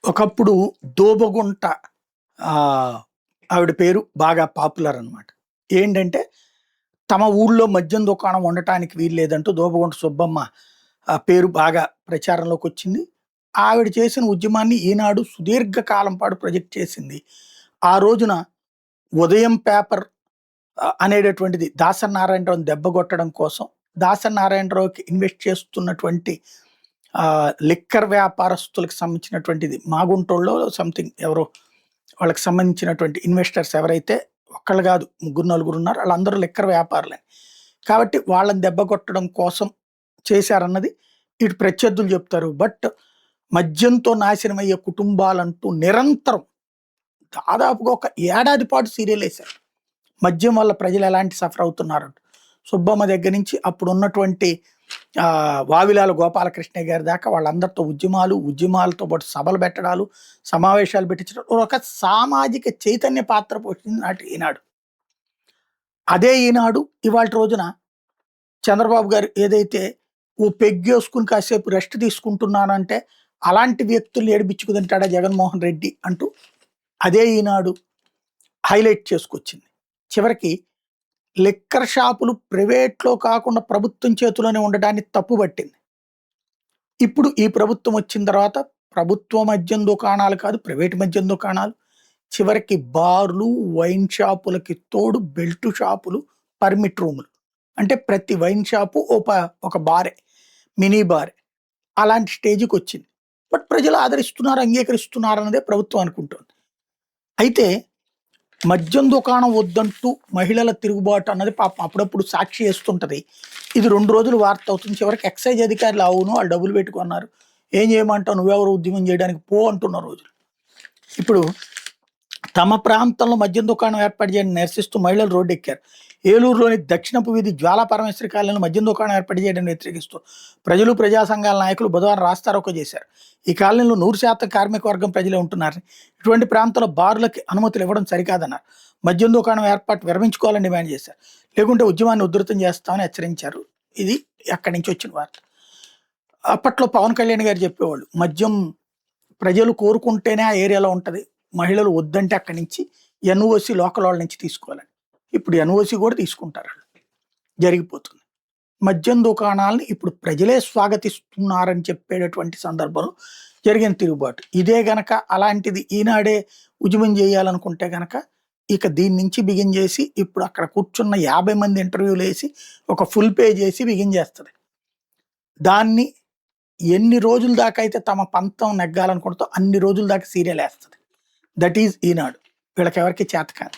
ఒకప్పుడు దోబగుంట ఆహ్, ఆవిడ పేరు బాగా పాపులర్ అనమాట. ఏంటంటే, తమ ఊళ్ళో మద్యం దుకాణం ఉండటానికి వీల్లేదంటూ దోబగుంట సుబ్బమ్మ పేరు బాగా ప్రచారంలోకొచ్చింది. ఆవిడ చేసిన ఉద్యమాన్ని ఈనాడు సుదీర్ఘకాలం పాటు ప్రొజెక్ట్ చేసింది. ఆ రోజున ఉదయం పేపర్ అనేటటువంటిది దాసరి నారాయణరావుని దెబ్బగొట్టడం కోసం, దాసరి నారాయణరావుకి ఇన్వెస్ట్ చేస్తున్నటువంటి లిక్కర్ వ్యాపారస్తులకు సంబంధించినటువంటిది మాగుంటోళ్ళో సంథింగ్ ఎవరో వాళ్ళకి సంబంధించినటువంటి ఇన్వెస్టర్స్ ఎవరైతే ఒక్కళ్ళు కాదు ముగ్గురు నలుగురు ఉన్నారు, వాళ్ళందరూ లిక్కర్ వ్యాపారులే. కాబట్టి వాళ్ళని దెబ్బకొట్టడం కోసం చేశారన్నది ఇటు ప్రత్యర్థులు చెప్తారు. బట్ మద్యంతో నాశనమయ్యే కుటుంబాలంటూ నిరంతరం దాదాపుగా ఒక ఏడాది పాటు సీరియల్ వేశారు. మద్యం వల్ల ప్రజలు ఎలాంటి సఫర్ అవుతున్నారంటూ. సుబ్బమ్మ దగ్గర నుంచి అప్పుడు ఉన్నటువంటి వావిలాల గోపాలకృష్ణ గారి దాకా వాళ్ళందరితో ఉద్యమాలతో పాటు సభలు పెట్టడాలు, సమావేశాలు పెట్టించడం, ఒక సామాజిక చైతన్య పాత్ర పోషించింది నాటి ఈనాడు. అదే ఈనాడు ఇవాళ రోజున చంద్రబాబు గారు ఏదైతే ఓ పెగ్గేసుకుని కాసేపు రెస్ట్ తీసుకుంటున్నానంటే అలాంటి వ్యక్తులు ఏడిపించుకు తింటాడా జగన్మోహన్ రెడ్డి అంటూ అదే ఈనాడు హైలైట్ చేసుకొచ్చింది. చివరికి లిక్కర్ షాపులు ప్రైవేట్లో కాకుండా ప్రభుత్వం చేతిలోనే ఉండడాన్ని తప్పుబట్టింది. ఇప్పుడు ఈ ప్రభుత్వం వచ్చిన తర్వాత ప్రభుత్వ మద్యం దుకాణాలు కాదు, ప్రైవేట్ మద్యం దుకాణాలు, చివరికి బార్లు, వైన్ షాపులకి తోడు బెల్ట్ షాపులు, పర్మిట్ రూములు. అంటే ప్రతి వైన్ షాపు ఒక బారే, మినీ బారే. అలాంటి స్టేజ్కి వచ్చింది. బట్ ప్రజలు ఆదరిస్తున్నారు, అంగీకరిస్తున్నారు అన్నదే ప్రభుత్వం అనుకుంటుంది. అయితే మద్యం దుకాణం వద్దంటూ మహిళల తిరుగుబాటు అన్నది పాపం అప్పుడప్పుడు సాక్షి వేస్తుంటది. ఇది 2 రోజులు వార్త అవుతుంది. చివరికి ఎక్సైజ్ అధికారులు అవును వాళ్ళు డబ్బులు పెట్టుకున్నారు, ఏం చేయమంటావు, నువ్వెవరు ఉద్యమం చేయడానికి పో అంటున్న రోజులు. ఇప్పుడు తమ ప్రాంతంలో మద్యం దుకాణం ఏర్పాటు చేయడం నిరసిస్తూ మహిళలు రోడ్డు ఎక్కారు. ఏలూరులోని దక్షిణపు వీధి జ్వాలా పరమేశ్వరి కాలనీలో మద్యం దుకాణం ఏర్పాటు చేయడం వ్యతిరేకిస్తూ ప్రజలు, ప్రజా సంఘాల నాయకులు బుధవారం రాస్తారోకో చేశారు. ఈ కాలనీలో 100% కార్మిక వర్గం ప్రజలే ఉంటున్నారు. ఇటువంటి ప్రాంతాల్లో బారులకి అనుమతులు ఇవ్వడం సరికాదన్నారు. మద్యం దుకాణం ఏర్పాటు విరమించుకోవాలని డిమాండ్ చేశారు. లేకుంటే ఉద్యమాన్ని ఉధృతం చేస్తామని హెచ్చరించారు. ఇది అక్కడి నుంచి వచ్చిన వార్త. అప్పట్లో పవన్ కళ్యాణ్ గారు చెప్పేవాళ్ళు, మద్యం ప్రజలు కోరుకుంటేనే ఆ ఏరియాలో ఉంటుంది, మహిళలు వద్దంటే అక్కడి నుంచి ఎన్ఓసి లోకల్ వాళ్ళ నుంచి తీసుకోవాలని. ఇప్పుడు ఎన్ఓసి కూడా తీసుకుంటారు. జరిగిపోతుంది. మద్యం దుకాణాలని ఇప్పుడు ప్రజలే స్వాగతిస్తున్నారని చెప్పేటటువంటి సందర్భంలో జరిగిన తిరుగుబాటు ఇదే గనక. అలాంటిది ఈనాడే ఉద్యమం చేయాలనుకుంటే గనక ఇక దీని నుంచి బిగిన్ చేసి ఇప్పుడు అక్కడ కూర్చున్న 50 మంది ఇంటర్వ్యూలు వేసి ఒక ఫుల్ పేజ్ చేసి బిగిన్ చేస్తుంది. దాన్ని ఎన్ని రోజుల దాకా అయితే తమ పంతం నెగ్గాలనుకుంటుందో అన్ని రోజుల దాకా సీరియల్ వేస్తుంది. దట్ ఈజ్ ఈనాడు. వీళ్ళకి ఎవరికి చేత కాదు.